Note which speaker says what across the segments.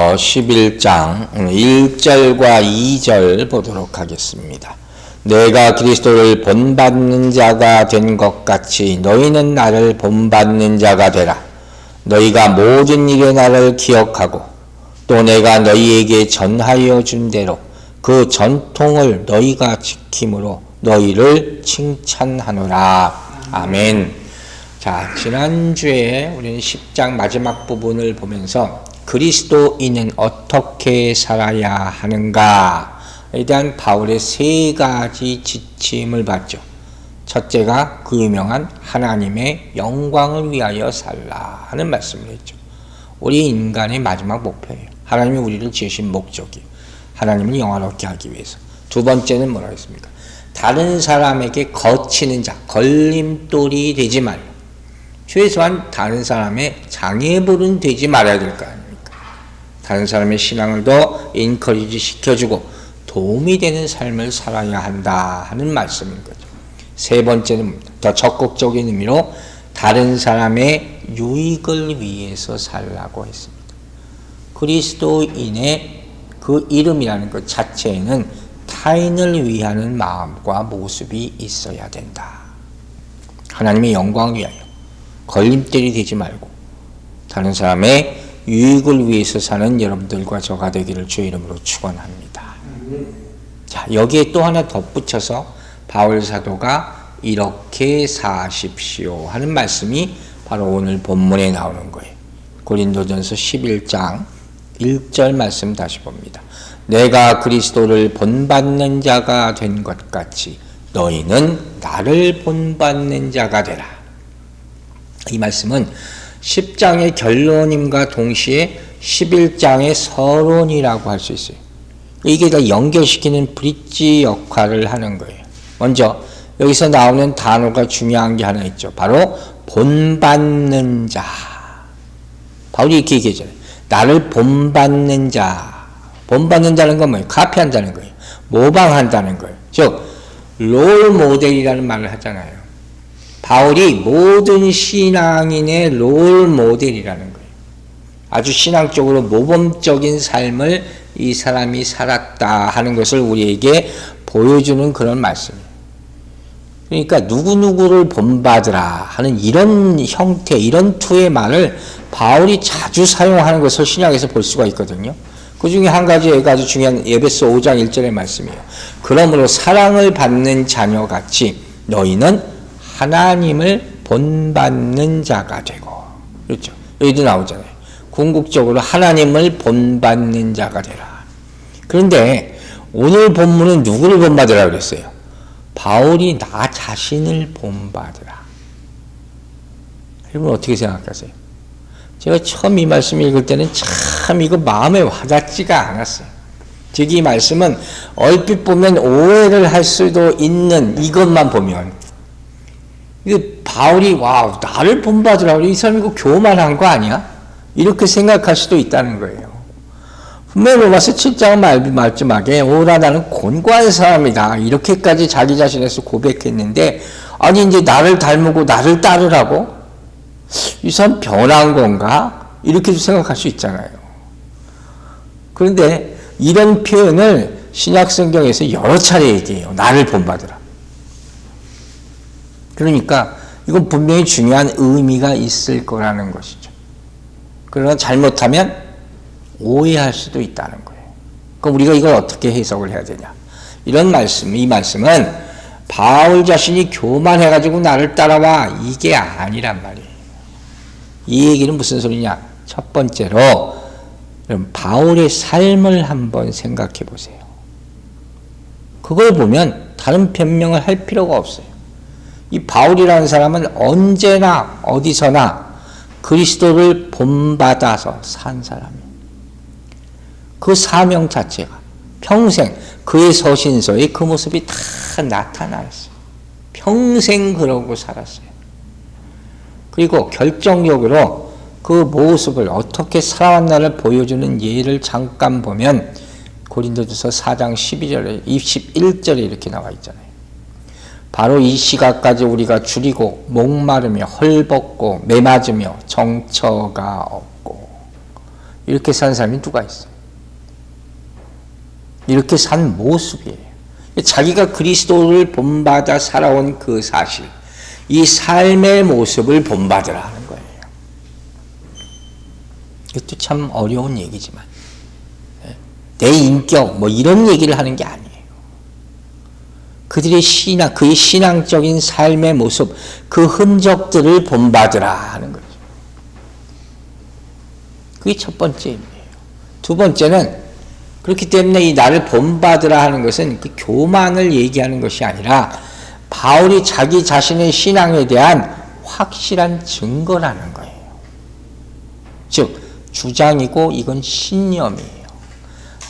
Speaker 1: 고린도전서 11장 1절과 2절 보도록 하겠습니다. 내가 그리스도를 본받는 자가 된 것 같이 너희는 나를 본받는 자가 되라. 너희가 모든 일에 나를 기억하고 또 내가 너희에게 전하여 준 대로 그 전통을 너희가 지킴으로 너희를 칭찬하노라. 아멘. 자, 지난주에 우리는 10장 마지막 부분을 보면서 그리스도인은 어떻게 살아야 하는가에 대한 바울의 세 가지 지침을 봤죠. 첫째가 그 유명한 하나님의 영광을 위하여 살라 하는 말씀을 했죠. 우리 인간의 마지막 목표예요. 하나님이 우리를 지으신 목적이에요. 하나님을 영화롭게 하기 위해서. 두 번째는 뭐라고 했습니까? 다른 사람에게 거치는 자, 걸림돌이 되지 말라. 최소한 다른 사람의 장애물은 되지 말아야 될 거 아닙니까? 다른 사람의 신앙을 더 인커리지 시켜주고 도움이 되는 삶을 살아야 한다 하는 말씀인 거죠. 세 번째는 더 적극적인 의미로 다른 사람의 유익을 위해서 살라고 했습니다. 그리스도인의 그 이름이라는 것 자체에는 타인을 위하는 마음과 모습이 있어야 된다. 하나님의 영광을 위하여 걸림돌이 되지 말고 다른 사람의 유익을 위해서 사는 여러분들과 저가 되기를 주의 이름으로 축원합니다. 자, 여기에 또 하나 덧붙여서 바울 사도가 이렇게 사십시오 하는 말씀이 바로 오늘 본문에 나오는 거예요. 고린도전서 11장 1절 말씀 다시 봅니다. 내가 그리스도를 본받는 자가 된 것 같이 너희는 나를 본받는 자가 되라. 이 말씀은 10장의 결론임과 동시에 11장의 서론이라고 할 수 있어요. 이게 다 연결시키는 브릿지 역할을 하는 거예요. 먼저 여기서 나오는 단어가 중요한 게 하나 있죠. 바로 본받는 자. 바울이 이렇게 얘기하잖아요. 나를 본받는 자. 본받는 자는 건 뭐예요? 카피한다는 거예요. 모방한다는 거예요. 즉 롤 모델이라는 말을 하잖아요. 바울이 모든 신앙인의 롤 모델이라는 거예요. 아주 신앙적으로 모범적인 삶을 이 사람이 살았다 하는 것을 우리에게 보여주는 그런 말씀이에요. 그러니까 누구누구를 본받으라 하는 이런 형태, 이런 투의 말을 바울이 자주 사용하는 것을 신약에서 볼 수가 있거든요. 그 중에 한 가지가 아주 중요한 에베소 5장 1절의 말씀이에요. 그러므로 사랑을 받는 자녀같이 너희는 하나님을 본받는 자가 되고. 그렇죠. 여기도 나오잖아요. 궁극적으로 하나님을 본받는 자가 되라. 그런데 오늘 본문은 누구를 본받으라 그랬어요? 바울이 나 자신을 본받으라. 여러분 어떻게 생각하세요? 제가 처음 이 말씀 읽을 때는 참 이거 마음에 와닿지가 않았어요. 즉 이 말씀은 얼핏 보면 오해를 할 수도 있는 이것만 보면 바울이 와 나를 본받으라고 이 사람 이거 교만한 거 아니야? 이렇게 생각할 수도 있다는 거예요. 분명히 로마서 7장 마지막에 오라 나는 곤고한 사람이다 이렇게까지 자기 자신에서 고백했는데 아니 이제 나를 닮고 나를 따르라고? 이 사람 변한 건가? 이렇게도 생각할 수 있잖아요. 그런데 이런 표현을 신약 성경에서 여러 차례 얘기해요. 나를 본받으라. 그러니까 이건 분명히 중요한 의미가 있을 거라는 것이죠. 그러나 잘못하면 오해할 수도 있다는 거예요. 그럼 우리가 이걸 어떻게 해석을 해야 되냐? 이런 말씀, 이 말씀은 바울 자신이 교만해가지고 나를 따라와 이게 아니란 말이에요. 이 얘기는 무슨 소리냐? 첫 번째로 바울의 삶을 한번 생각해 보세요. 그걸 보면 다른 변명을 할 필요가 없어요. 이 바울이라는 사람은 언제나 어디서나 그리스도를 본받아서 산 사람이에요. 그 사명 자체가 평생 그의 서신서에 그 모습이 다 나타났어요. 평생 그러고 살았어요. 그리고 결정적으로 그 모습을 어떻게 살아왔나를 보여주는 예를 잠깐 보면 고린도전서 4장 12절에 21절에 이렇게 나와 있잖아요. 바로 이 시각까지 우리가 줄이고 목마르며 헐벗고 매맞으며 정처가 없고 이렇게 산 사람이 누가 있어요? 이렇게 산 모습이에요. 자기가 그리스도를 본받아 살아온 그 사실, 이 삶의 모습을 본받으라 하는 거예요. 이것도 참 어려운 얘기지만 내 인격 뭐 이런 얘기를 하는 게 아니에요. 그들의 신앙, 그의 신앙적인 삶의 모습, 그 흔적들을 본받으라 하는 거죠. 그게 첫 번째입니다. 두 번째는 그렇기 때문에 이 나를 본받으라 하는 것은 그 교만을 얘기하는 것이 아니라 바울이 자기 자신의 신앙에 대한 확실한 증거라는 거예요. 즉 주장이고 이건 신념이에요.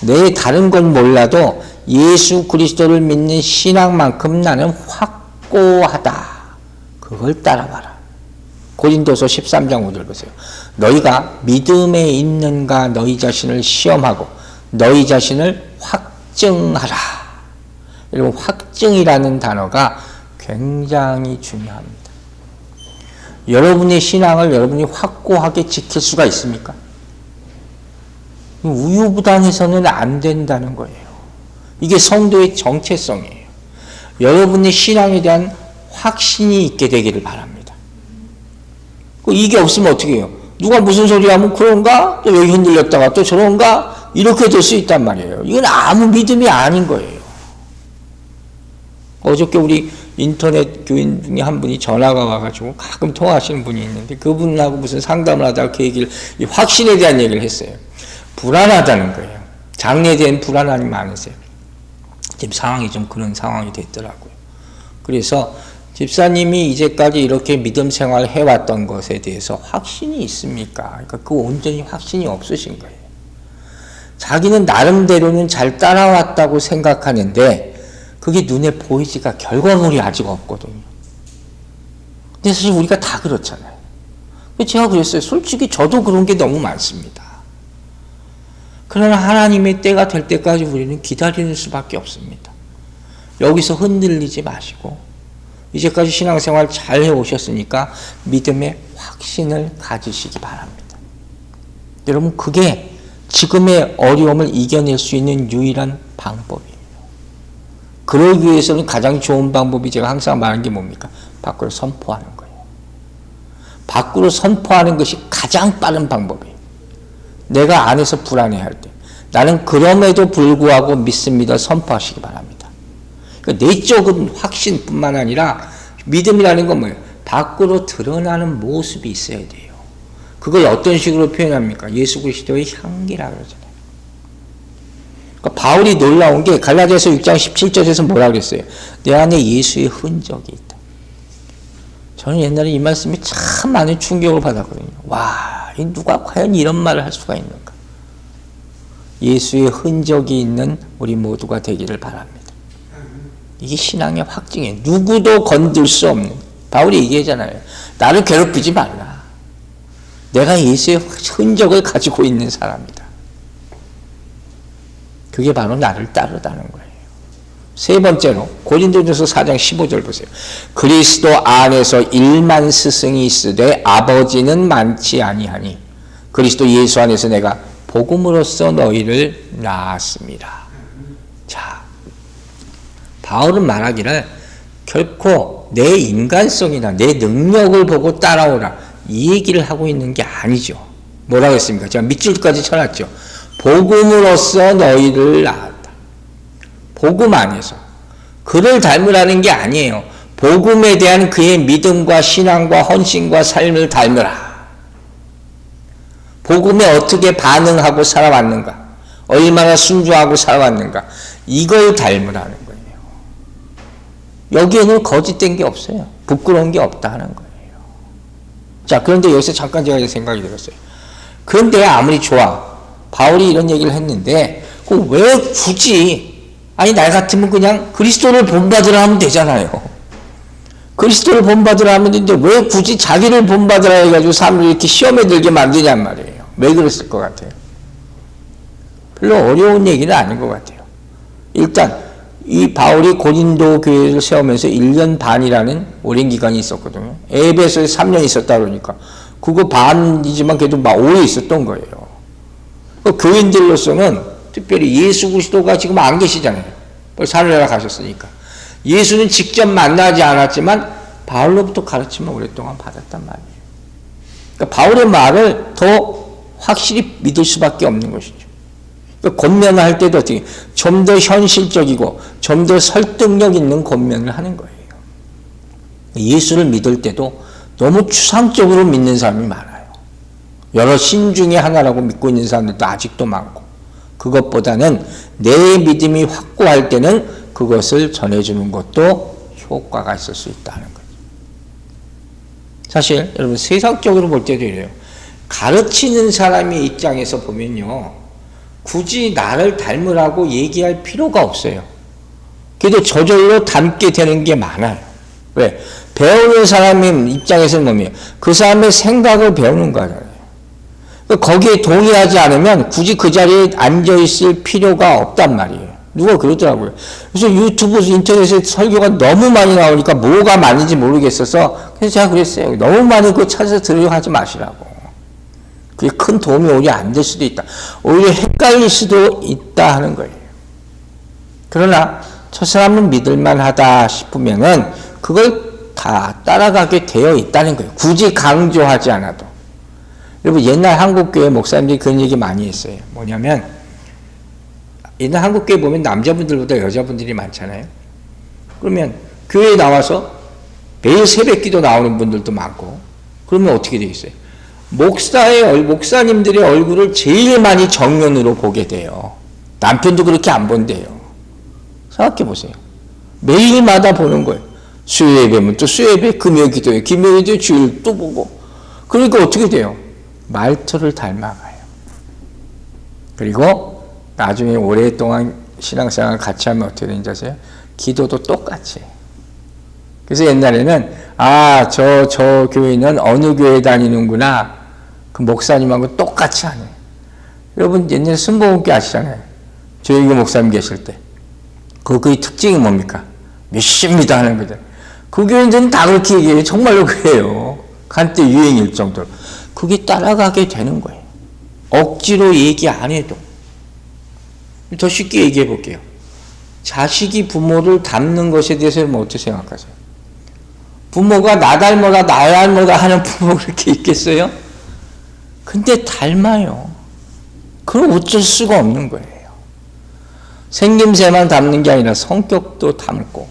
Speaker 1: 내 다른 건 몰라도 예수 그리스도를 믿는 신앙만큼 나는 확고하다. 그걸 따라가라. 고린도서 13장 5절 보세요. 너희가 믿음에 있는가 너희 자신을 시험하고 너희 자신을 확증하라. 여러분 확증이라는 단어가 굉장히 중요합니다. 여러분의 신앙을 여러분이 확고하게 지킬 수가 있습니까? 우유부단해서는 안 된다는 거예요. 이게 성도의 정체성이에요. 여러분의 신앙에 대한 확신이 있게 되기를 바랍니다. 이게 없으면 어떻게 해요? 누가 무슨 소리 하면 그런가? 또 여기 흔들렸다가 또 저런가? 이렇게 될 수 있단 말이에요. 이건 아무 믿음이 아닌 거예요. 어저께 우리 인터넷 교인 중에 한 분이 전화가 와가지고 가끔 통화하시는 분이 있는데 그분하고 무슨 상담을 하다가 그 얘기를, 확신에 대한 얘기를 했어요. 불안하다는 거예요. 장래에 대한 불안함이 많으세요. 지금 상황이 좀 그런 상황이 됐더라고요. 그래서 집사님이 이제까지 이렇게 믿음 생활을 해왔던 것에 대해서 확신이 있습니까? 그러니까 그 온전히 확신이 없으신 거예요. 자기는 나름대로는 잘 따라왔다고 생각하는데 그게 눈에 보이지가 결과물이 아직 없거든요. 근데 사실 우리가 다 그렇잖아요. 제가 그랬어요. 솔직히 저도 그런 게 너무 많습니다. 그러나 하나님의 때가 될 때까지 우리는 기다리는 수밖에 없습니다. 여기서 흔들리지 마시고 이제까지 신앙생활 잘 해오셨으니까 믿음의 확신을 가지시기 바랍니다. 여러분 그게 지금의 어려움을 이겨낼 수 있는 유일한 방법이에요. 그러기 위해서는 가장 좋은 방법이 제가 항상 말하는 게 뭡니까? 밖으로 선포하는 거예요. 밖으로 선포하는 것이 가장 빠른 방법이에요. 내가 안에서 불안해할 때 나는 그럼에도 불구하고 믿습니다. 선포하시기 바랍니다. 그러니까 내적인 확신뿐만 아니라 믿음이라는 건 뭐예요? 밖으로 드러나는 모습이 있어야 돼요. 그걸 어떤 식으로 표현합니까? 예수 그리스도의 향기라 그러잖아요. 그러니까 바울이 놀라운 게 갈라디아서 6장 17절에서 뭐라 그랬어요? 내 안에 예수의 흔적이 있다. 저는 옛날에 이 말씀이 참 많은 충격을 받았거든요. 와, 누가 과연 이런 말을 할 수가 있는가? 예수의 흔적이 있는 우리 모두가 되기를 바랍니다. 이게 신앙의 확증이에요. 누구도 건들 수 없는. 바울이 얘기하잖아요. 나를 괴롭히지 말라. 내가 예수의 흔적을 가지고 있는 사람이다. 그게 바로 나를 따르다는 거예요. 세 번째로 고린도전서 4장 15절 보세요. 그리스도 안에서 1만 스승이 있으되 아버지는 많지 아니하니 그리스도 예수 안에서 내가 복음으로써 너희를 낳았습니다. 자, 바울은 말하기를 결코 내 인간성이나 내 능력을 보고 따라오라 이 얘기를 하고 있는 게 아니죠. 뭐라고 했습니까? 제가 밑줄까지 쳐놨죠. 복음으로써 너희를 낳았다. 복음 안에서 그를 닮으라는 게 아니에요. 복음에 대한 그의 믿음과 신앙과 헌신과 삶을 닮으라. 복음에 어떻게 반응하고 살아왔는가, 얼마나 순종하고 살아왔는가, 이걸 닮으라는 거예요. 여기에는 거짓된 게 없어요. 부끄러운 게 없다는 거예요. 자, 그런데 여기서 잠깐 제가 생각이 들었어요. 그런데 아무리 좋아, 바울이 이런 얘기를 했는데 왜 굳이, 아니 날 같으면 그냥 그리스도를 본받으라 하면 되잖아요. 그리스도를 본받으라 하면 되는데 왜 굳이 자기를 본받으라 해가지고 사람을 이렇게 시험에 들게 만드냔 말이에요. 왜 그랬을 것 같아요? 별로 어려운 얘기는 아닌 것 같아요. 일단 이 바울이 고린도 교회를 세우면서 1년 반이라는 오랜 기간이 있었거든요. 에베소에 3년 있었다 그러니까 그거 반이지만 그래도 막 오래 있었던 거예요. 교인들로서는 특별히 예수 그리스도가 지금 안 계시잖아요. 하늘나라 가셨으니까. 예수는 직접 만나지 않았지만 바울로부터 가르침을 오랫동안 받았단 말이에요. 그러니까 바울의 말을 더 확실히 믿을 수밖에 없는 것이죠. 그러니까 권면을 할 때도 어떻게 좀 더 현실적이고 좀 더 설득력 있는 권면을 하는 거예요. 예수를 믿을 때도 너무 추상적으로 믿는 사람이 많아요. 여러 신 중에 하나라고 믿고 있는 사람들도 아직도 많고, 그것보다는 내 믿음이 확고할 때는 그것을 전해주는 것도 효과가 있을 수 있다는 거죠. 사실 여러분 세상적으로 볼 때도 이래요. 가르치는 사람의 입장에서 보면요, 굳이 나를 닮으라고 얘기할 필요가 없어요. 그래도 저절로 닮게 되는 게 많아요. 왜? 배우는 사람의 입장에서는 뭐예요? 그 사람의 생각을 배우는 거잖아요. 거기에 동의하지 않으면 굳이 그 자리에 앉아있을 필요가 없단 말이에요. 누가 그러더라고요. 그래서 유튜브, 인터넷에 설교가 너무 많이 나오니까 뭐가 맞는지 모르겠어서 그래서 제가 그랬어요. 너무 많이 그거 찾아서 들으려고 하지 마시라고. 그게 큰 도움이 오히려 안 될 수도 있다. 오히려 헷갈릴 수도 있다 하는 거예요. 그러나 저 사람은 믿을만하다 싶으면은 그걸 다 따라가게 되어 있다는 거예요. 굳이 강조하지 않아도. 여러분 옛날 한국교회 목사님들이 그런 얘기 많이 했어요. 뭐냐면 옛날 한국교회 보면 남자분들보다 여자분들이 많잖아요. 그러면 교회에 나와서 매일 새벽기도 나오는 분들도 많고, 그러면 어떻게 되겠어요? 목사님들의 얼굴을 제일 많이 정면으로 보게 돼요. 남편도 그렇게 안 본대요. 생각해 보세요. 매일마다 보는 거예요. 수요예배면 또 수요예배, 금요기도에 금요기도에 주일 또 보고. 그러니까 어떻게 돼요? 말투를 닮아가요. 그리고 나중에 오랫동안 신앙생활 같이 하면 어떻게 되는지 아세요? 기도도 똑같이 해요. 그래서 옛날에는 저 교회는 어느 교회 다니는구나. 그 목사님하고 똑같이 하네. 여러분 옛날에 순복음교 아시잖아요. 조영규 목사님 계실 때. 그의 특징이 뭡니까? 몇십니다 하는 거죠. 그 교인들은 다 그렇게 얘기해요. 정말로 그래요. 한때 유행일 정도로. 그게 따라가게 되는 거예요. 억지로 얘기 안 해도. 더 쉽게 얘기해 볼게요. 자식이 부모를 닮는 것에 대해서는 어떻게 생각하세요? 부모가 나 닮아라 하는 부모가 그렇게 있겠어요? 근데 닮아요. 그럼 어쩔 수가 없는 거예요. 생김새만 닮는 게 아니라 성격도 닮고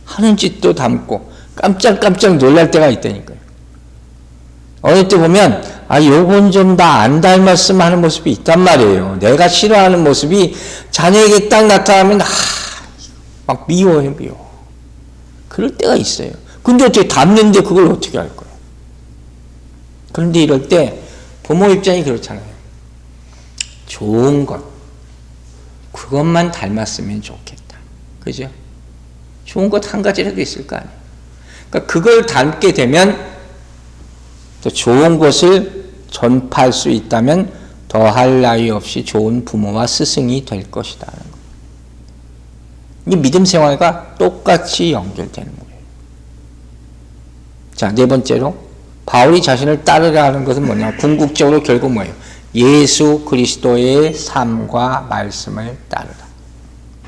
Speaker 1: 하는 짓도 닮고 깜짝깜짝 놀랄 때가 있다니까요. 어느 때 보면 요건 좀 나 안 닮았으면 하는 모습이 있단 말이에요. 내가 싫어하는 모습이 자녀에게 딱 나타나면 막 미워요. 그럴 때가 있어요. 근데 어떻게 닮는데 그걸 어떻게 할 거예요? 그런데 이럴 때 부모 입장이 그렇잖아요. 좋은 것, 그것만 닮았으면 좋겠다. 그죠? 좋은 것 한 가지라도 있을 거 아니에요. 그러니까 그걸 닮게 되면 또 좋은 것을 전파할 수 있다면 더할 나위 없이 좋은 부모와 스승이 될 것이다. 이 믿음 생활과 똑같이 연결되는 거예요. 자, 네 번째로 바울이 자신을 따르라 하는 것은 뭐냐? 궁극적으로 결국 뭐예요? 예수 그리스도의 삶과 말씀을 따르라.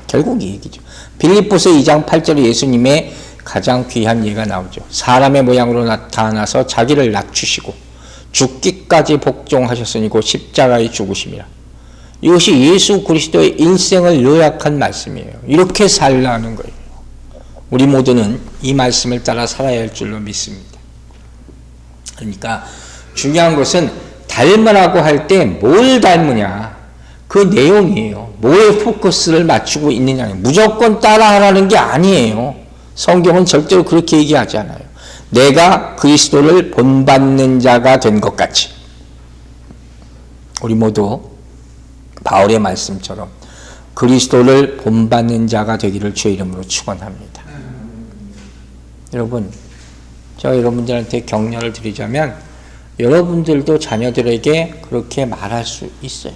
Speaker 1: 결국 이 얘기죠. 빌립보서 2장 8절에 예수님의 가장 귀한 예가 나오죠. 사람의 모양으로 나타나서 자기를 낮추시고 죽기까지 복종하셨으니 곧 십자가에 죽으심이라. 이것이 예수 그리스도의 일생을 요약한 말씀이에요. 이렇게 살라는 거예요. 우리 모두는 이 말씀을 따라 살아야 할 줄로 믿습니다. 그러니까 중요한 것은 닮으라고 할 때 뭘 닮으냐, 그 내용이에요. 뭐에 포커스를 맞추고 있느냐. 무조건 따라하라는 게 아니에요. 성경은 절대로 그렇게 얘기하지 않아요. 내가 그리스도를 본받는 자가 된 것 같이 우리 모두 바울의 말씀처럼 그리스도를 본받는 자가 되기를 주의 이름으로 축원합니다. 여러분, 제가 여러분들한테 격려를 드리자면 여러분들도 자녀들에게 그렇게 말할 수 있어요.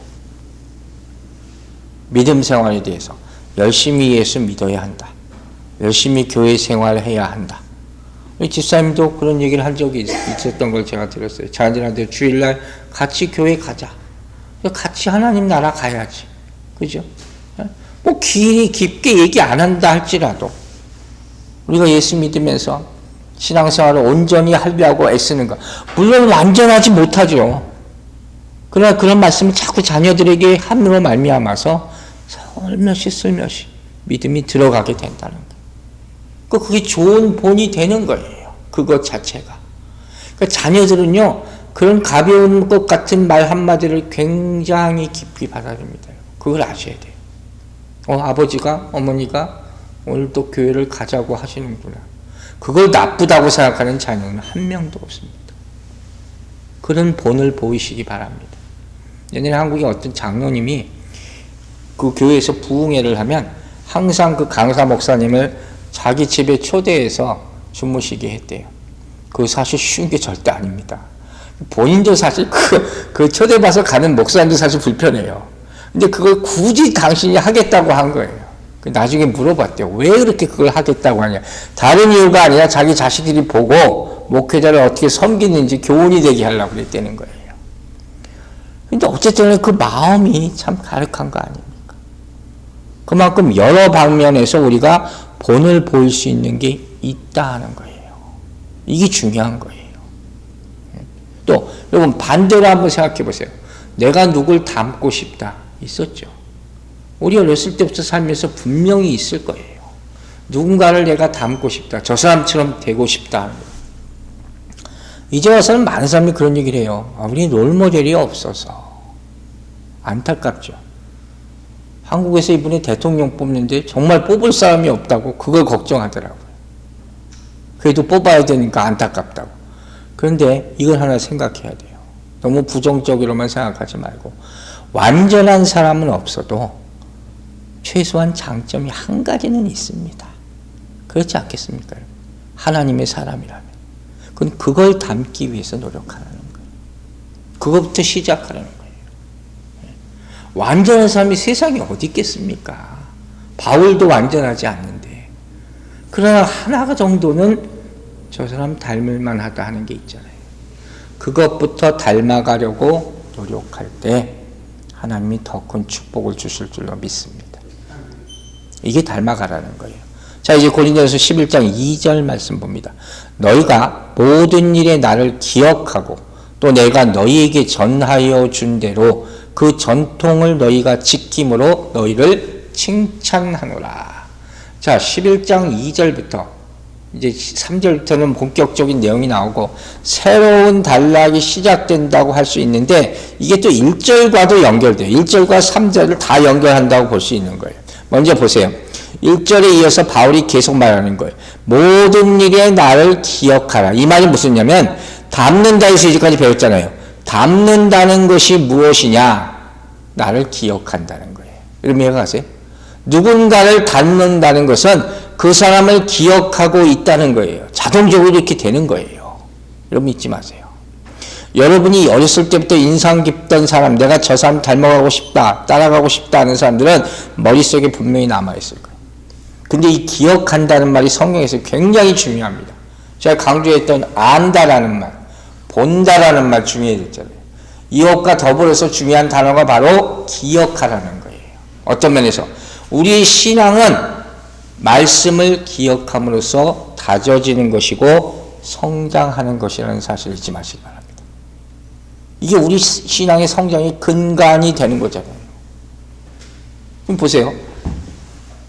Speaker 1: 믿음 생활에 대해서 열심히 예수 믿어야 한다. 열심히 교회 생활해야 한다. 우리 집사님도 그런 얘기를 한 적이 있었던 걸 제가 들었어요. 자녀들한테 주일날 같이 교회 가자. 같이 하나님 나라 가야지. 그죠? 뭐 길이 깊게 얘기 안 한다 할지라도 우리가 예수 믿으면서 신앙생활을 온전히 하려고 애쓰는 것. 물론 완전하지 못하죠. 그러나 그런 말씀을 자꾸 자녀들에게 함으로 말미암아서 슬며시 믿음이 들어가게 된다는 거예요. 그게 좋은 본이 되는 거예요. 그것 자체가. 그러니까 자녀들은요, 그런 가벼운 것 같은 말 한마디를 굉장히 깊이 받아들입니다. 그걸 아셔야 돼요. 아버지가, 어머니가 오늘 또 교회를 가자고 하시는구나. 그걸 나쁘다고 생각하는 자녀는 한 명도 없습니다. 그런 본을 보이시기 바랍니다. 예전에 한국의 어떤 장로님이 그 교회에서 부흥회를 하면 항상 그 강사 목사님을 자기 집에 초대해서 주무시게 했대요. 그거 사실 쉬운 게 절대 아닙니다. 본인도 사실 그 초대받아서 가는 목사님도 사실 불편해요. 근데 그걸 굳이 당신이 하겠다고 한 거예요. 나중에 물어봤대요. 왜 그렇게 그걸 하겠다고 하냐. 다른 이유가 아니라 자기 자식들이 보고 목회자를 어떻게 섬기는지 교훈이 되게 하려고 그랬다는 거예요. 근데 어쨌든 그 마음이 참 가득한 거 아닙니까? 그만큼 여러 방면에서 우리가 본을 보일 수 있는 게 있다 하는 거예요. 이게 중요한 거예요. 또 여러분 반대로 한번 생각해 보세요. 내가 누굴 닮고 싶다. 있었죠. 우리 어렸을 때부터 살면서 분명히 있을 거예요. 누군가를 내가 닮고 싶다. 저 사람처럼 되고 싶다. 이제 와서는 많은 사람이 그런 얘기를 해요. 우리 롤모델이 없어서. 안타깝죠. 한국에서 이번에 대통령 뽑는데 정말 뽑을 사람이 없다고 그걸 걱정하더라고요. 그래도 뽑아야 되니까 안타깝다고. 그런데 이걸 하나 생각해야 돼요. 너무 부정적으로만 생각하지 말고 완전한 사람은 없어도 최소한 장점이 한 가지는 있습니다. 그렇지 않겠습니까? 하나님의 사람이라면. 그건 그걸 담기 위해서 노력하는 거예요. 그것부터 시작하는 거예요. 완전한 사람이 세상에 어디 있겠습니까? 바울도 완전하지 않는데. 그러나 하나 정도는 저 사람 닮을 만하다 하는 게 있잖아요. 그것부터 닮아가려고 노력할 때 하나님이 더 큰 축복을 주실 줄로 믿습니다. 이게 닮아가라는 거예요. 자, 이제 고린도전서 11장 2절 말씀 봅니다. 너희가 모든 일에 나를 기억하고 또 내가 너희에게 전하여 준 대로 그 전통을 너희가 지킴으로 너희를 칭찬하노라. 자, 11장 2절부터 이제 3절부터는 본격적인 내용이 나오고 새로운 단락이 시작된다고 할 수 있는데 이게 또 1절과도 연결돼요. 1절과 3절을 다 연결한다고 볼 수 있는 거예요. 먼저 보세요. 1절에 이어서 바울이 계속 말하는 거예요. 모든 일에 나를 기억하라. 이 말이 무슨 냐면 담는다 해서 이제까지 배웠잖아요. 담는다는 것이 무엇이냐? 나를 기억한다는 거예요. 여러분 이해가세요? 누군가를 닮는다는 것은 그 사람을 기억하고 있다는 거예요. 자동적으로 이렇게 되는 거예요. 여러분 잊지 마세요. 여러분이 어렸을 때부터 인상 깊던 사람, 내가 저 사람 닮아가고 싶다, 따라가고 싶다 하는 사람들은 머릿속에 분명히 남아있을 거예요. 근데 이 기억한다는 말이 성경에서 굉장히 중요합니다. 제가 강조했던 안다라는 말, 본다라는 말 중요해졌잖아요. 이것과 더불어서 중요한 단어가 바로 기억하라는 거예요. 어떤 면에서 우리의 신앙은 말씀을 기억함으로써 다져지는 것이고 성장하는 것이라는 사실을 잊지 마시기 바랍니다. 이게 우리 신앙의 성장의 근간이 되는 거잖아요. 그럼 보세요.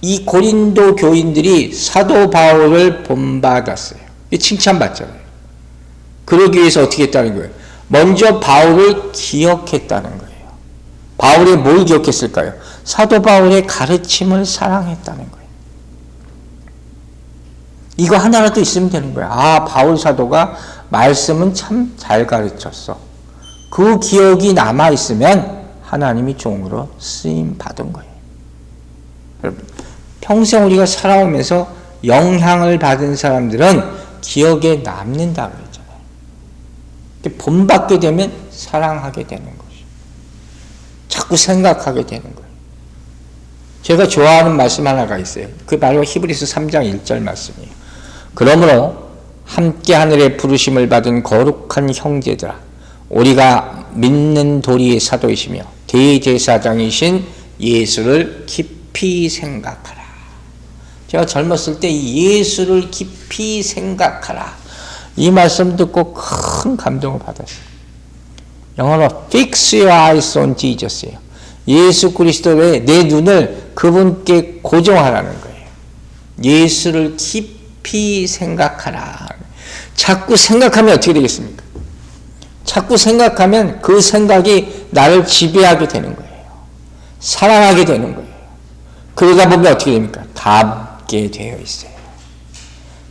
Speaker 1: 이 고린도 교인들이 사도 바울을 본받았어요. 칭찬받잖아요. 그러기 위해서 어떻게 했다는 거예요? 먼저 바울을 기억했다는 거예요. 바울이 뭘 기억했을까요? 사도 바울의 가르침을 사랑했다는 거예요. 이거 하나라도 있으면 되는 거예요. 아, 바울 사도가 말씀은 참 잘 가르쳤어. 그 기억이 남아있으면 하나님이 종으로 쓰임 받은 거예요. 여러분, 평생 우리가 살아오면서 영향을 받은 사람들은 기억에 남는다고 그랬잖아요. 본받게 되면 사랑하게 되는 거죠. 자꾸 생각하게 되는 거예요. 제가 좋아하는 말씀 하나가 있어요. 그 바로 히브리서 3장 1절 말씀이에요. 그러므로 함께 하늘의 부르심을 받은 거룩한 형제들아, 우리가 믿는 도리의 사도이시며 대제사장이신 예수를 깊이 생각하라. 제가 젊었을 때 예수를 깊이 생각하라. 이 말씀 듣고 큰 감동을 받았어요. 영어로 Fix your eyes on Jesus예요. 예수 그리스도에 내 눈을 그분께 고정하라는 거예요. 예수를 깊이 생각하라. 자꾸 생각하면 어떻게 되겠습니까? 자꾸 생각하면 그 생각이 나를 지배하게 되는 거예요. 사랑하게 되는 거예요. 그러다 보면 어떻게 됩니까? 닮게 되어 있어요.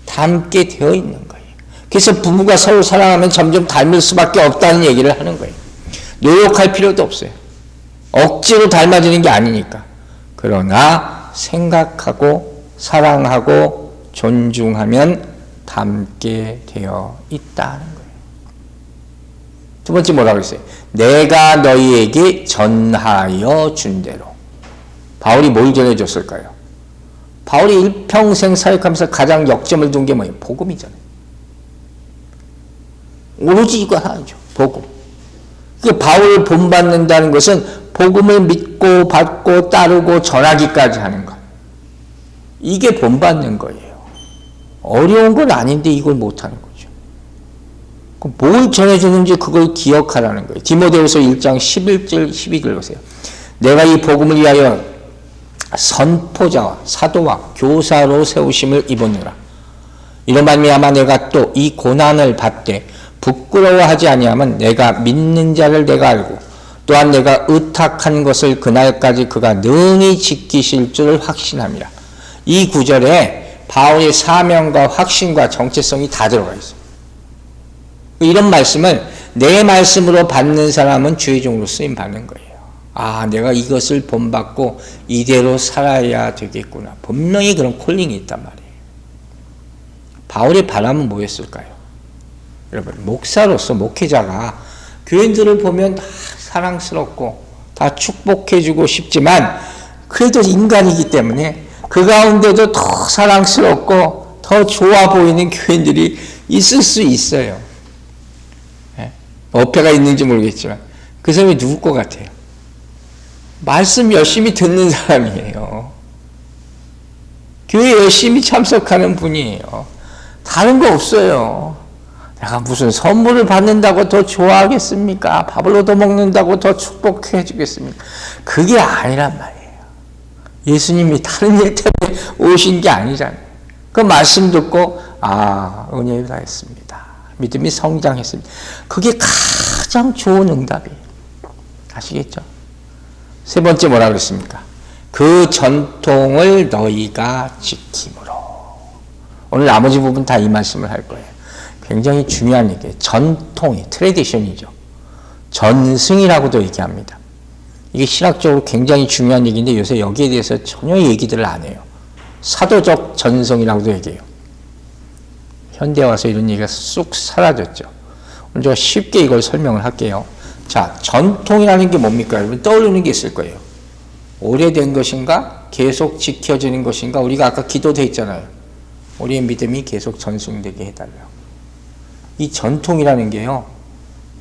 Speaker 1: 닮게 되어 있는 거예요. 그래서 부부가 서로 사랑하면 점점 닮을 수밖에 없다는 얘기를 하는 거예요. 노력할 필요도 없어요. 억지로 닮아지는 게 아니니까. 그러나 생각하고 사랑하고 존중하면 닮게 되어 있다는 거예요. 두 번째 뭐라고 했어요? 내가 너희에게 전하여 준 대로. 바울이 뭘 전해줬을까요? 바울이 일평생 사역하면서 가장 역점을 둔 게 뭐예요? 복음이잖아요. 오로지 이거 하나죠. 복음. 그 바울을 본받는다는 것은 복음을 믿고 받고 따르고 전하기까지 하는 것. 이게 본받는 거예요. 어려운 건 아닌데 이걸 못하는 거죠. 뭘 전해주는지 그걸 기억하라는 거예요. 디모데후서 1장 11절 12절 보세요. 내가 이 복음을 위하여 선포자와 사도와 교사로 세우심을 입었노라. 이로 말미암아 내가 또 이 고난을 받되 부끄러워하지 아니하면 내가 믿는 자를 내가 알고 또한 내가 의탁한 것을 그날까지 그가 능히 지키실 줄을 확신함이라. 이 구절에 바울의 사명과 확신과 정체성이 다 들어가 있어요. 이런 말씀을 내 말씀으로 받는 사람은 주의 종으로 쓰임 받는 거예요. 아, 내가 이것을 본받고 이대로 살아야 되겠구나. 분명히 그런 콜링이 있단 말이에요. 바울의 바람은 뭐였을까요? 여러분, 목사로서 목회자가 교인들을 보면 다 사랑스럽고 다 축복해주고 싶지만 그래도 인간이기 때문에 그 가운데도 더 사랑스럽고 더 좋아 보이는 교인들이 있을 수 있어요. 어폐가 있는지 모르겠지만 그 사람이 누굴 것 같아요? 말씀 열심히 듣는 사람이에요. 교회 열심히 참석하는 분이에요. 다른 거 없어요. 내가 무슨 선물을 받는다고 더 좋아하겠습니까? 밥을 얻어먹는다고 더 축복해 주겠습니까? 그게 아니란 말이에요. 예수님이 다른 일 때문에 오신 게 아니잖아요. 그 말씀 듣고 은혜를 다했습니다. 믿음이 성장했습니다. 그게 가장 좋은 응답이에요. 아시겠죠? 세 번째 뭐라 그랬습니까? 그 전통을 너희가 지킴으로. 오늘 나머지 부분 다 이 말씀을 할 거예요. 굉장히 중요한 얘기예요. 전통이, 트레디션이죠. 전승이라고도 얘기합니다. 이게 신학적으로 굉장히 중요한 얘기인데 요새 여기에 대해서 전혀 얘기들을 안 해요. 사도적 전승이라고도 얘기해요. 현대에 와서 이런 얘기가 쑥 사라졌죠. 오늘 제가 쉽게 이걸 설명을 할게요. 자, 전통이라는 게 뭡니까? 여러분 떠오르는 게 있을 거예요. 오래된 것인가? 계속 지켜지는 것인가? 우리가 아까 기도돼 있잖아요. 우리의 믿음이 계속 전승되게 해달라고. 이 전통이라는 게요,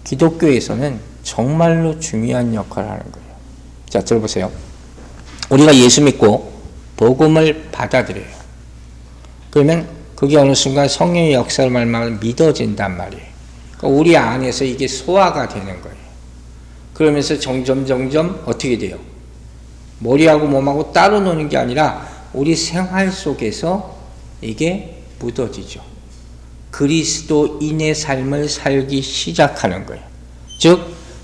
Speaker 1: 기독교에서는 정말로 중요한 역할을 하는 거예요. 자, 들어보세요. 우리가 예수 믿고 복음을 받아들여요. 그러면 그게 어느 순간 성령의 역사를 말하면 믿어진단 말이에요. 그러니까 우리 안에서 이게 소화가 되는 거예요. 그러면서 점점 어떻게 돼요? 머리하고 몸하고 따로 노는 게 아니라 우리 생활 속에서 이게 묻어지죠. 그리스도인의 삶을 살기 시작하는 거예요. 즉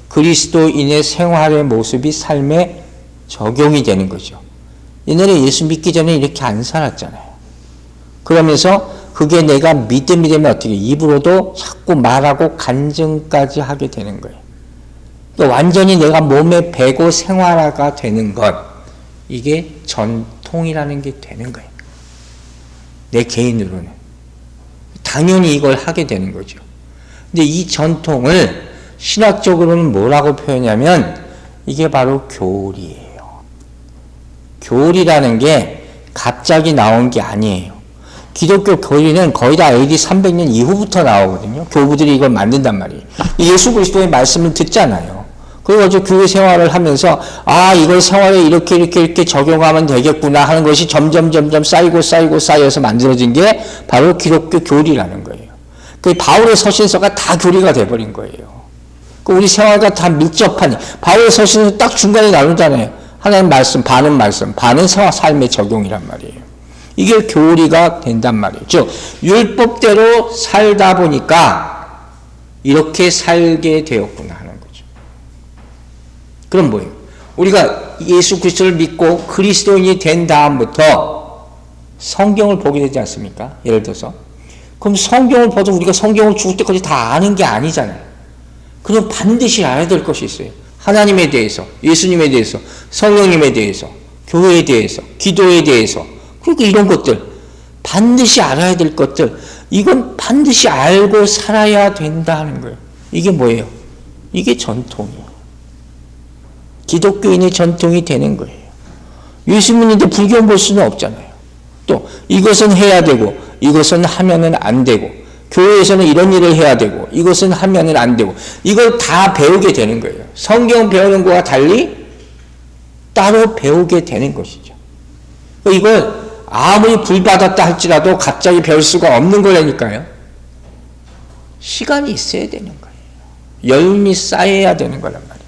Speaker 1: 그리스도인의 생활의 모습이 삶에 적용이 되는 거죠. 옛날에 예수 믿기 전에 이렇게 안 살았잖아요. 그러면서 그게 내가 믿음이 되면 어떻게 입으로도 자꾸 말하고 간증까지 하게 되는 거예요. 그러니까 완전히 내가 몸에 배고 생활화가 되는 것, 이게 전통이라는 게 되는 거예요. 내 개인으로는. 당연히 이걸 하게 되는 거죠. 근데 이 전통을 신학적으로는 뭐라고 표현하냐면 이게 바로 교리예요. 교리라는 게 갑자기 나온 게 아니에요. 기독교 교리는 거의 다 AD 300년 이후부터 나오거든요. 교부들이 이걸 만든단 말이에요. 예수 그리스도의 말씀을 듣잖아요. 그리고 아주 교회 생활을 하면서 이걸 생활에 이렇게 적용하면 되겠구나 하는 것이 점점 쌓여서 만들어진 게 바로 기독교 교리라는 거예요. 그 바울의 서신서가 다 교리가 돼버린 거예요. 그 우리 생활과 다 밀접한 바울의 서신서 딱 중간에 나누잖아요. 하나님 말씀, 반은 생활 삶의 적용이란 말이에요. 이게 교리가 된단 말이에요. 즉 율법대로 살다 보니까 이렇게 살게 되었구나 하는 거죠. 그럼 뭐예요? 우리가 예수 그리스도를 믿고 그리스도인이 된 다음부터 성경을 보게 되지 않습니까? 예를 들어서 그럼 성경을 봐도 우리가 성경을 죽을 때까지 다 아는 게 아니잖아요. 그럼 반드시 알아야 될 것이 있어요. 하나님에 대해서, 예수님에 대해서, 성령님에 대해서, 교회에 대해서, 기도에 대해서, 그러니까 이런 것들, 반드시 알아야 될 것들, 이건 반드시 알고 살아야 된다는 거예요. 이게 뭐예요? 이게 전통이에요. 기독교인의 전통이 되는 거예요. 예수 믿는데 불교 볼 수는 없잖아요. 또 이것은 해야 되고 이것은 하면은 안 되고 교회에서는 이런 일을 해야 되고 이것은 하면은 안 되고 이걸 다 배우게 되는 거예요. 성경 배우는 것과 달리 따로 배우게 되는 것이죠. 이걸 아무리 불받았다 할지라도 갑자기 배울 수가 없는 거라니까요. 시간이 있어야 되는 거예요. 열심히 쌓여야 되는 거란 말이에요.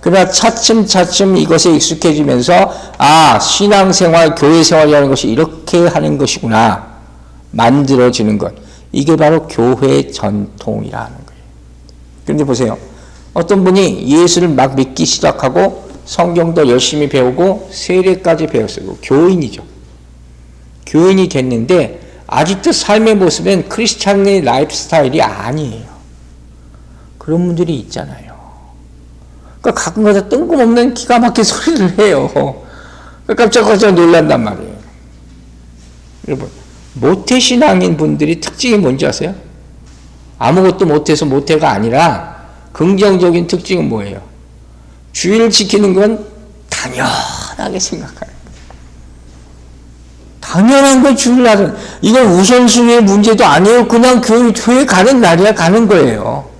Speaker 1: 그러나 차츰 이것에 익숙해지면서 신앙생활, 교회생활이라는 것이 이렇게 하는 것이구나 만들어지는 것. 이게 바로 교회 전통이라는 거예요. 그런데 보세요. 어떤 분이 예수를 막 믿기 시작하고 성경도 열심히 배우고 세례까지 배웠어요. 교인이죠. 교인이 됐는데 아직도 삶의 모습은 크리스찬의 라이프 스타일이 아니에요. 그런 분들이 있잖아요. 그러니까 가끔가다 뜬금없는 기가 막힌 소리를 해요. 깜짝깜짝 놀란단 말이에요. 여러분, 모태신앙인 분들이 특징이 뭔지 아세요? 아무것도 못해서 모태가 아니라 긍정적인 특징은 뭐예요? 주의를 지키는 건 당연하게 생각하는 거예요. 당연한 걸 주의를 하는, 이건 우선순위의 문제도 아니에요. 그냥 교회 가는 날이야 가는 거예요.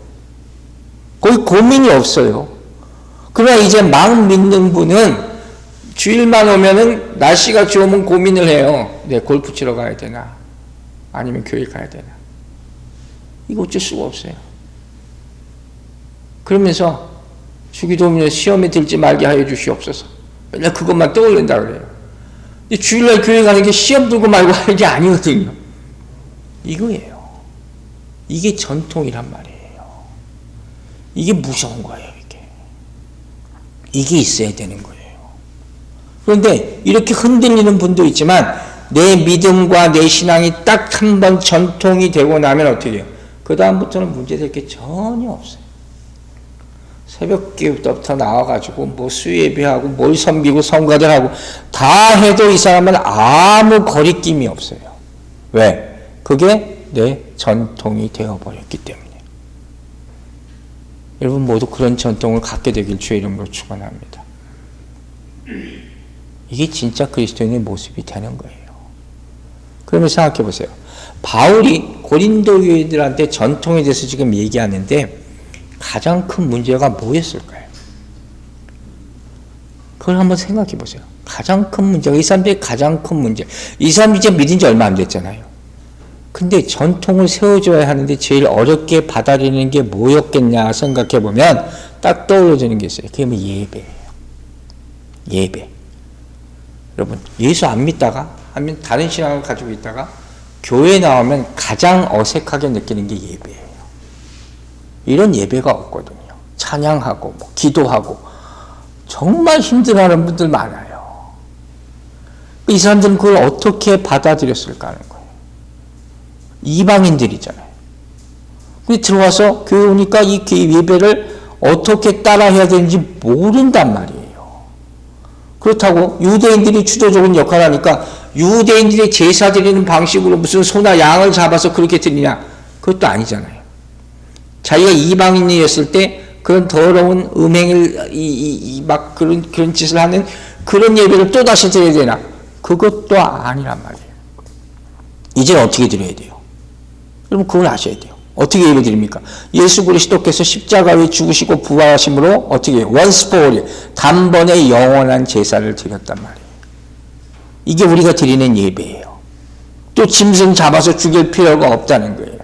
Speaker 1: 거의 고민이 없어요. 그러나 이제 막 믿는 분은 주일만 오면은 날씨가 좋으면 고민을 해요. 골프 치러 가야 되나? 아니면 교회 가야 되나? 이거 어쩔 수가 없어요. 그러면서 주기도문에 시험에 들지 말게 하여 주시옵소서. 맨날 그것만 떠올린다 그래요. 주일날 교회 가는 게 시험 들고 말고 하는 게 아니거든요. 이거예요. 이게 전통이란 말이에요. 이게 무서운 거예요, 이게 있어야 되는 거예요. 그런데 이렇게 흔들리는 분도 있지만 내 믿음과 내 신앙이 딱 한 번 전통이 되고 나면 어떻게 해요? 그 다음부터는 문제될 게 전혀 없어요. 새벽기부터 나와가지고 뭐 수예배하고 뭘 섬기고 성가대하고 다 해도 이 사람은 아무 거리낌이 없어요. 왜? 그게 내 전통이 되어버렸기 때문에. 여러분 모두 그런 전통을 갖게 되길 주의 이름으로 축원합니다. 이게 진짜 그리스도인의 모습이 되는 거예요. 그러면 생각해 보세요. 바울이 고린도 교인들한테 전통에 대해서 지금 얘기하는데 가장 큰 문제가 뭐였을까요? 그걸 한번 생각해 보세요. 가장 큰 문제가, 이 사람들의 가장 큰 문제. 이 사람들이 이제 믿은 지 얼마 안 됐잖아요. 근데 전통을 세워줘야 하는데 제일 어렵게 받아들이는 게 뭐였겠냐 생각해 보면 딱 떠올려지는 게 있어요. 그게 뭐 예배예요. 예배. 여러분, 예수 안 믿다가, 아니면 다른 신앙을 가지고 있다가 교회에 나오면 가장 어색하게 느끼는 게 예배예요. 이런 예배가 없거든요. 찬양하고 뭐 기도하고 정말 힘들어하는 분들 많아요. 이 사람들은 그걸 어떻게 받아들였을까 하는 거예요. 이방인들이잖아요. 근데 들어와서 교회 오니까 이 예배를 어떻게 따라 해야 되는지 모른단 말이에요. 그렇다고 유대인들이 주도적인 역할을 하니까 유대인들이 제사 드리는 방식으로 무슨 소나 양을 잡아서 그렇게 드리냐? 그것도 아니잖아요. 자기가 이방인이었을 때 그런 더러운 음행을 막 그런 짓을 하는 그런 예배를 또 다시 드려야 되나? 그것도 아니란 말이에요. 이제 어떻게 드려야 돼요? 여러분 그걸 아셔야 돼요. 어떻게 예배 드립니까? 예수 그리스도께서 십자가에 죽으시고 부활하심으로 어떻게 once for all 단번에 영원한 제사를 드렸단 말이에요. 이게 우리가 드리는 예배예요. 또 짐승 잡아서 죽일 필요가 없다는 거예요.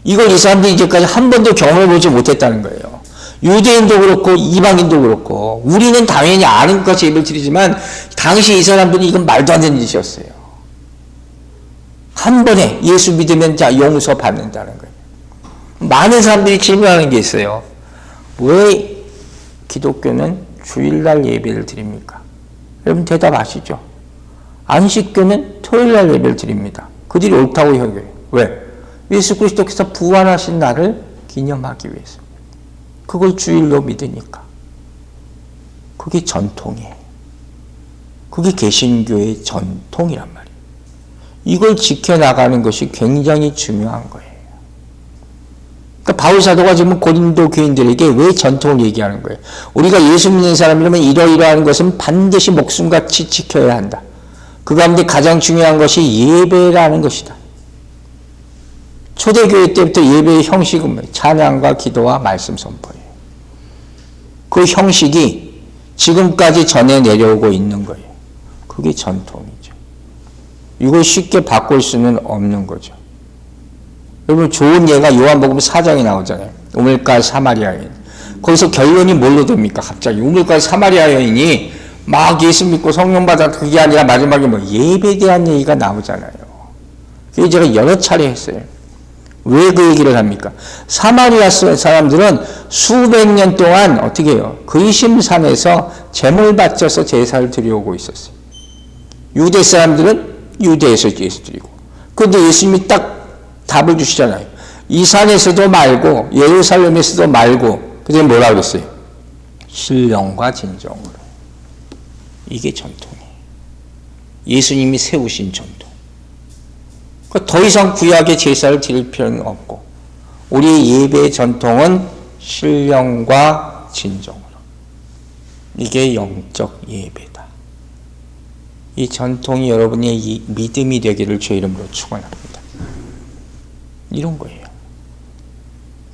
Speaker 1: 이걸 이 사람들이 이제까지 한 번도 경험해보지 못했다는 거예요. 유대인도 그렇고 이방인도 그렇고 우리는 당연히 아는 것까지 예배를 드리지만 당시 이 사람들이 이건 말도 안 되는 짓이었어요. 한 번에 예수 믿으면 자 용서 받는다는 거예요. 많은 사람들이 질문하는 게 있어요. 왜 기독교는 주일날 예배를 드립니까? 여러분 대답하시죠. 안식교는 토요일날 예배를 드립니다. 그들이 옳다고 여겨요. 왜? 예수 그리스도께서 부활하신 날을 기념하기 위해서. 그걸 주일로 믿으니까. 그게 전통이에요. 그게 개신교의 전통이란 말이에요. 이걸 지켜나가는 것이 굉장히 중요한 거예요. 그러니까 바울 사도가 지금 고린도 교인들에게 왜 전통을 얘기하는 거예요? 우리가 예수 믿는 사람이라면 이러이러한 것은 반드시 목숨같이 지켜야 한다. 그 가운데 가장 중요한 것이 예배라는 것이다. 초대교회 때부터 예배의 형식은 뭐예요? 찬양과 기도와 말씀 선포예요. 그 형식이 지금까지 전해 내려오고 있는 거예요. 그게 전통이죠. 이걸 쉽게 바꿀 수는 없는 거죠. 여러분 좋은 예가 요한복음 4장에 나오잖아요. 우물가 사마리아 여인. 거기서 결론이 뭘로 됩니까? 갑자기 우물가 사마리아 여인이 막 예수 믿고 성령 받아 그게 아니라 마지막에 뭐 예배에 대한 얘기가 나오잖아요. 그게 제가 여러 차례 했어요. 왜 그 얘기를 합니까? 사마리아 사람들은 수백 년 동안 어떻게 해요? 근심산에서 제물 바쳐서 제사를 드려오고 있었어요. 유대 사람들은 유대에서 예수 드리고. 그런데 예수님이 딱 답을 주시잖아요. 이 산에서도 말고 예루살렘에서도 말고 그때 뭐라고 그랬어요? 신령과 진정으로. 이게 전통이에요. 예수님이 세우신 전통. 그러니까 더 이상 구약의 제사를 드릴 필요는 없고 우리의 예배의 전통은 신령과 진정으로. 이게 영적 예배다. 이 전통이 여러분의 이 믿음이 되기를 주의 이름으로 축원합니다. 이런 거예요.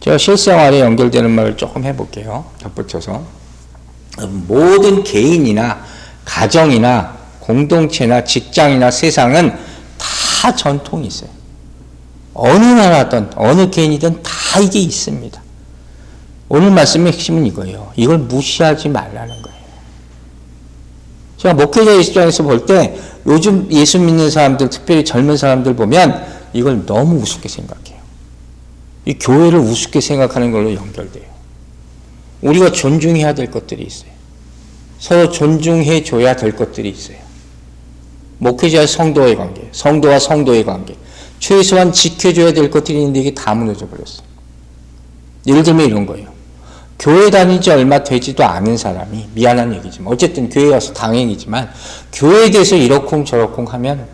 Speaker 1: 제가 실생활에 연결되는 말을 조금 해볼게요. 덧붙여서. 모든 개인이나 가정이나 공동체나 직장이나 세상은 다 전통이 있어요. 어느 나라든 어느 개인이든 다 이게 있습니다. 오늘 말씀의 핵심은 이거예요. 이걸 무시하지 말라는 거예요. 제가 목회자 입장에서 볼 때 요즘 예수 믿는 사람들, 특별히 젊은 사람들 보면 이걸 너무 우습게 생각해요. 이 교회를 우습게 생각하는 걸로 연결돼요. 우리가 존중해야 될 것들이 있어요. 서로 존중해 줘야 될 것들이 있어요. 목회자와 성도의 관계, 성도와 성도의 관계, 최소한 지켜줘야 될 것들이 있는데 이게 다 무너져 버렸어요. 예를 들면 이런 거예요. 교회 다닌 지 얼마 되지도 않은 사람이, 미안한 얘기지만 어쨌든 교회에 와서 당행이지만 교회에 대해서 이러쿵 저러쿵 하면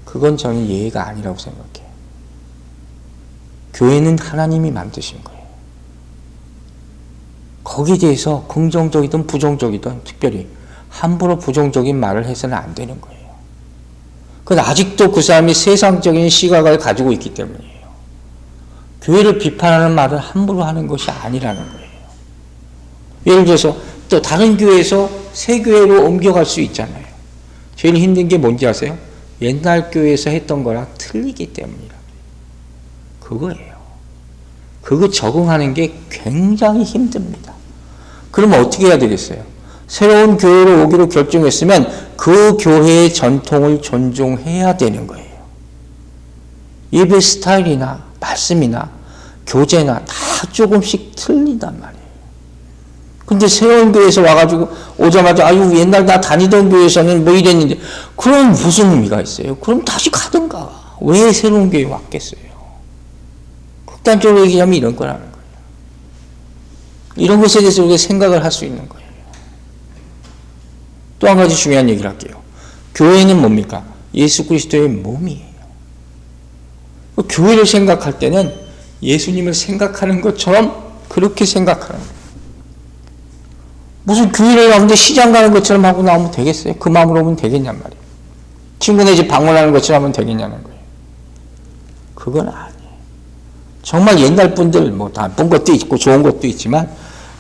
Speaker 1: 그건 저는 예의가 아니라고 생각해요. 교회는 하나님이 만드신 거예요. 거기에 대해서 긍정적이든 부정적이든 특별히 함부로 부정적인 말을 해서는 안 되는 거예요. 그건 아직도 그 사람이 세상적인 시각을 가지고 있기 때문이에요. 교회를 비판하는 말을 함부로 하는 것이 아니라는 거예요. 예를 들어서 또 다른 교회에서 새 교회로 옮겨갈 수 있잖아요. 제일 힘든 게 뭔지 아세요? 옛날 교회에서 했던 거랑 틀리기 때문이라. 그거예요. 그거 적응하는 게 굉장히 힘듭니다. 그러면 어떻게 해야 되겠어요? 새로운 교회로 오기로 결정했으면 그 교회의 전통을 존중해야 되는 거예요. 예배 스타일이나 말씀이나 교제나 다 조금씩 틀린단 말이에요. 근데 새로운 교회에서 와가지고 오자마자 아유 옛날 나 다니던 교회에서는 뭐 이랬는데 그럼 무슨 의미가 있어요? 그럼 다시 가든가. 왜 새로운 교회에 왔겠어요? 극단적으로 얘기하면 이런 거라는 거예요. 이런 것에 대해서 우리가 생각을 할 수 있는 거예요. 또 한 가지 중요한 얘기를 할게요. 교회는 뭡니까? 예수 그리스도의 몸이에요. 교회를 생각할 때는 예수님을 생각하는 것처럼 그렇게 생각하는 거예요. 무슨 교회를 가는데 시장 가는 것처럼 하고 나오면 되겠어요? 그 마음으로 오면 되겠냔 말이에요. 친구네 집 방문하는 것처럼 하면 되겠냐는 거예요. 그건 아니에요. 정말 옛날 분들 뭐 나쁜 것도 있고 좋은 것도 있지만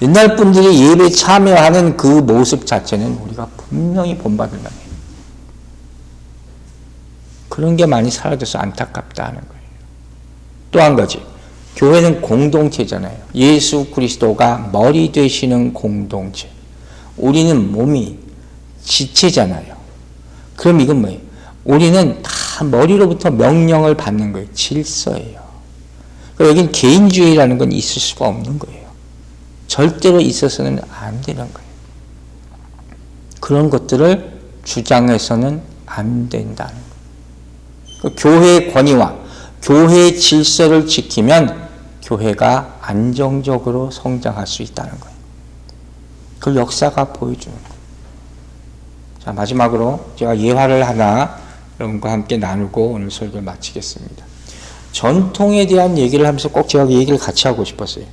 Speaker 1: 옛날 분들이 예배 참여하는 그 모습 자체는 우리가 분명히 본받을 만해요. 그런 게 많이 사라져서 안타깝다 하는 거예요. 또 한 가지, 교회는 공동체잖아요. 예수 그리스도가 머리 되시는 공동체. 우리는 몸이 지체잖아요. 그럼 이건 뭐예요? 우리는 다 머리로부터 명령을 받는 거예요. 질서예요. 그러니까 여긴 개인주의라는 건 있을 수가 없는 거예요. 절대로 있어서는 안 되는 거예요. 그런 것들을 주장해서는 안 된다는 거예요. 교회의 권위와 교회의 질서를 지키면 교회가 안정적으로 성장할 수 있다는 거예요. 그 역사가 보여주는 거예요. 자, 마지막으로 제가 예화를 하나 여러분과 함께 나누고 오늘 설교를 마치겠습니다. 전통에 대한 얘기를 하면서 꼭 제가 얘기를 같이 하고 싶었어요.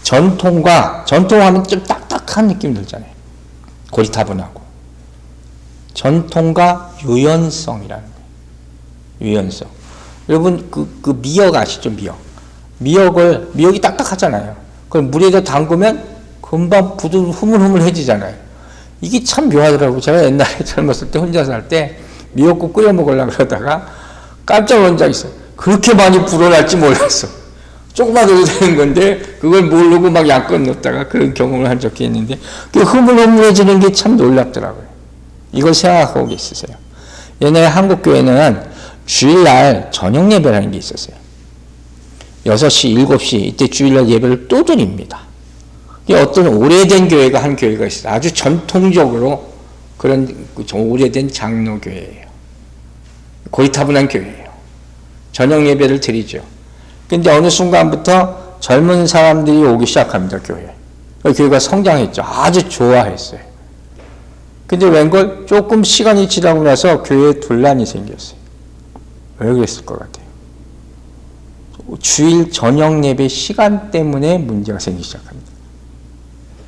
Speaker 1: 전통하면 좀 딱딱한 느낌이 들잖아요. 고리타분하고. 전통과 유연성이라는 거예요. 유연성. 여러분, 그 미역 아시죠? 미역이 딱딱하잖아요. 그걸 물에다 담그면 금방 흐물흐물해지잖아요. 이게 참 묘하더라고요. 제가 옛날에 젊었을 때 혼자 살 때 미역국 끓여 먹으려고 그러다가 깜짝 놀란 적 있어요. 그렇게 많이 불어날지 몰랐어. 조금만 넣어도 되는 건데 그걸 모르고 막 양껏 넣었다가 그런 경험을 한 적이 있는데 그 흐물흐물해지는 게 참 놀랍더라고요. 이걸 생각하고 계시세요. 옛날에 한국교회는 주일날 저녁 예배라는 게 있었어요. 6시, 7시 이때 주일날 예배를 또 드립니다. 어떤 오래된 교회가 한 교회가 있어요. 아주 전통적으로 그런 오래된 장로교회예요. 고리타분한 교회예요. 저녁 예배를 드리죠. 근데 어느 순간부터 젊은 사람들이 오기 시작합니다, 교회에. 교회가 성장했죠. 아주 좋아했어요. 근데 웬걸 조금 시간이 지나고 나서 교회에 분란이 생겼어요. 왜 그랬을 것 같아요? 주일 저녁 예배 시간 때문에 문제가 생기기 시작합니다.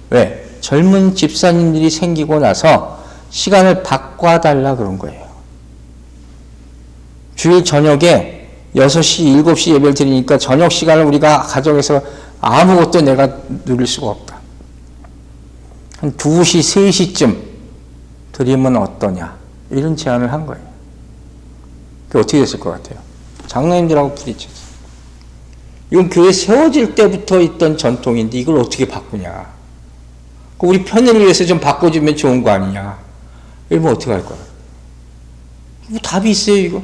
Speaker 1: 왜? 젊은 집사님들이 생기고 나서 시간을 바꿔달라 그런 거예요. 주일 저녁에 6시, 7시 예배를 드리니까 저녁 시간을 우리가 가정에서 아무것도 내가 누릴 수가 없다. 한 2시, 3시쯤 드리면 어떠냐. 이런 제안을 한 거예요. 그게 어떻게 됐을 것 같아요? 장로님들하고 부딪혔어요. 이건 교회 세워질 때부터 있던 전통인데 이걸 어떻게 바꾸냐. 우리 편의를 위해서 좀 바꿔주면 좋은 거 아니냐. 이러면 어떻게 할 거야? 뭐 답이 있어요, 이거?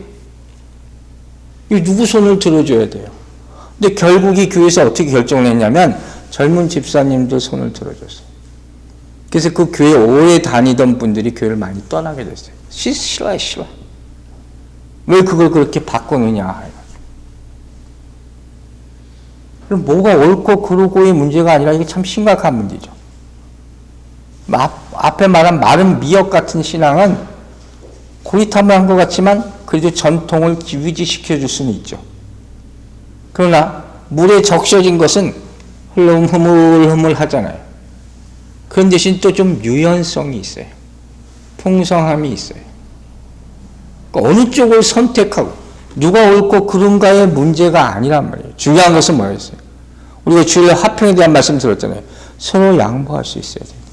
Speaker 1: 이거 누구 손을 들어줘야 돼요? 근데 결국 이 교회에서 어떻게 결정을 했냐면 젊은 집사님들 손을 들어줬어요. 그래서 그 교회 오래 다니던 분들이 교회를 많이 떠나게 됐어요. 싫어요. 왜 그걸 그렇게 바꾸느냐. 그럼 뭐가 옳고 그르고의 문제가 아니라 이게 참 심각한 문제죠. 앞에 말한 마른 미역 같은 신앙은 고리타분한 것 같지만 그래도 전통을 유지시켜 줄 수는 있죠. 그러나 물에 적셔진 것은 흐물흐물 하잖아요. 그런 대신 또 좀 유연성이 있어요. 풍성함이 있어요. 어느 쪽을 선택하고 누가 옳고 그른가의 문제가 아니란 말이에요. 중요한 것은 뭐였어요? 우리가 주일날 화평에 대한 말씀 들었잖아요. 서로 양보할 수 있어야 돼요.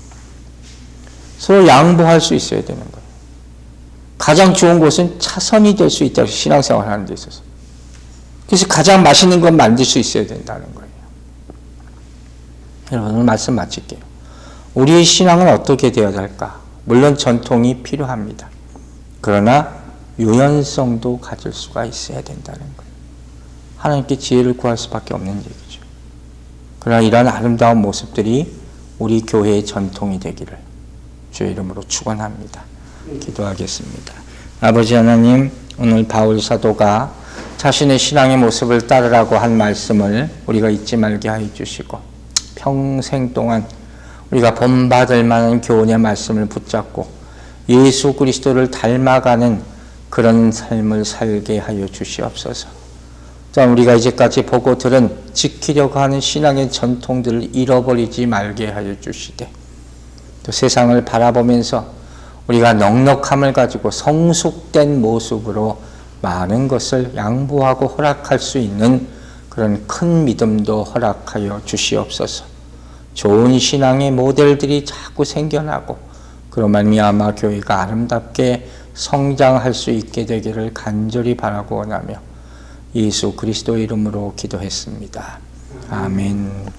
Speaker 1: 서로 양보할 수 있어야 되는 거예요. 가장 좋은 것은 차선이 될 수 있다고 신앙생활 하는 데 있어서. 그래서 가장 맛있는 건 만들 수 있어야 된다는 거예요. 여러분, 오늘 말씀 마칠게요. 우리의 신앙은 어떻게 되어야 할까? 물론 전통이 필요합니다. 그러나 유연성도 가질 수가 있어야 된다는 거예요. 하나님께 지혜를 구할 수밖에 없는 얘기죠. 그러나 이러한 아름다운 모습들이 우리 교회의 전통이 되기를 주의 이름으로 축원합니다. 기도하겠습니다. 아버지 하나님, 오늘 바울 사도가 자신의 신앙의 모습을 따르라고 한 말씀을 우리가 잊지 말게 하여 주시고 평생 동안 우리가 본받을 만한 교훈의 말씀을 붙잡고 예수 그리스도를 닮아가는 그런 삶을 살게 하여 주시옵소서. 또한 우리가 이제까지 보고 들은 지키려고 하는 신앙의 전통들을 잃어버리지 말게 하여 주시되 또 세상을 바라보면서 우리가 넉넉함을 가지고 성숙된 모습으로 많은 것을 양보하고 허락할 수 있는 그런 큰 믿음도 허락하여 주시옵소서. 좋은 신앙의 모델들이 자꾸 생겨나고 그로 말미암아 교회가 아름답게 성장할 수 있게 되기를 간절히 바라고 원하며 예수 그리스도의 이름으로 기도했습니다. 아멘.